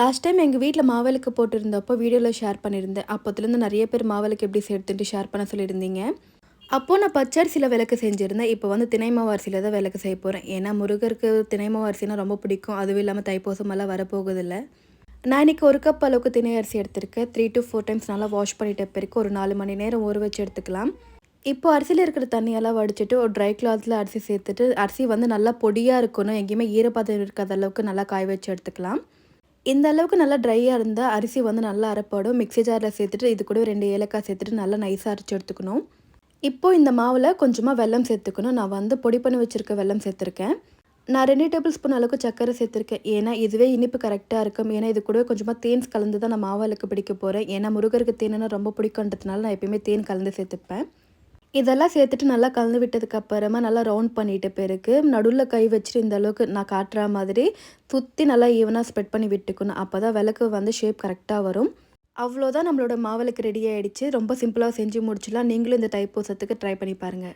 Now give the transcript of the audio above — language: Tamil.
லாஸ்ட் டைம் எங்கள் வீட்டில் மாவிளக்கு போட்டிருந்தப்போ வீடியோவில் ஷேர் பண்ணியிருந்தேன். அப்போத்துலேருந்து நிறைய பேர் மாவிளக்கு எப்படி செய்யறதுன்ட்டு ஷேர் பண்ண சொல்லியிருந்தீங்க. அப்போது நான் பச்சரிசியில் விளக்கு செஞ்சுருந்தேன். இப்போ வந்து தினை மாவு அரிசியில் தான் விளக்கு செய்ய போகிறேன். ஏன்னா முருகருக்கு தினை மாவு அரிசினா ரொம்ப பிடிக்கும். அதுவும் இல்லாமல் தைப்பூசமெல்லாம் வரப்போகுதில்ல. நான் இன்றைக்கி 1 கப் அளவுக்கு தினை அரிசி எடுத்திருக்கேன். 3 to 4 டைம்ஸ் நல்லா வாஷ் பண்ணிட்ட பிறகு ஒரு 4 மணி நேரம் ஊற வச்சு எடுத்துக்கலாம். இப்போ அரிசியில் இருக்கிற தண்ணியெல்லாம் வடிச்சிட்டு ஒரு ட்ரை கிளாத்தில் அரிசி சேர்த்துட்டு அரிசி வந்து நல்லா பொடியாக இருக்கணும். எங்கேயுமே ஈரப்பதம் இருக்காத அளவுக்கு நல்லா காய வச்சு எடுத்துக்கலாம். இந்த அளவுக்கு நல்லா ட்ரையாக இருந்தால் அரிசி வந்து நல்லா அரைப்படும். மிக்ஸி ஜாரில் சேர்த்துட்டு இது கூட 2 ஏலக்காய் சேர்த்துட்டு நல்லா நைஸாக அரைச்சி எடுத்துக்கணும். இப்போது இந்த மாவில் கொஞ்சமாக வெல்லம் சேர்த்துக்கணும். நான் வந்து பொடி பண்ணி வச்சுருக்க வெல்லம் சேர்த்துருக்கேன். நான் 2 டேபிள் ஸ்பூன் அளவுக்கு சர்க்கரை சேர்த்துருக்கேன். ஏன்னா இதுவே இனிப்பு கரெக்டாக இருக்கும். ஏன்னா இது கூட கொஞ்சமாக தேன் கலந்து தான் நான் மாவிளக்கு பிடிக்க போகிறேன். ஏன்னா முருகருக்கு தேனுன்னா ரொம்ப பிடிக்குன்றதுனால நான் எப்பயுமே தேன் கலந்து சேர்த்துப்பேன். இதெல்லாம் சேர்த்துட்டு நல்லா கலந்து விட்டதுக்கப்புறமா நல்லா ரவுண்ட் பண்ணிட்ட பிறகு நடுவில் கை வச்சுட்டு இந்த அளவுக்கு நான் காட்டுற மாதிரி சுற்றி நல்லா ஈவனாக ஸ்ப்ரெட் பண்ணி விட்டுக்கணும். அப்போ தான் விளக்கு வந்து ஷேப் கரெக்டாக வரும். அவ்வளோதான், நம்மளோட மாவிளக்கு ரெடி ஆகிடுச்சு. ரொம்ப சிம்பிளாக செஞ்சு முடிச்சிடலாம். நீங்களும் இந்த தைப்பூசத்துக்கு ட்ரை பண்ணி பாருங்கள்.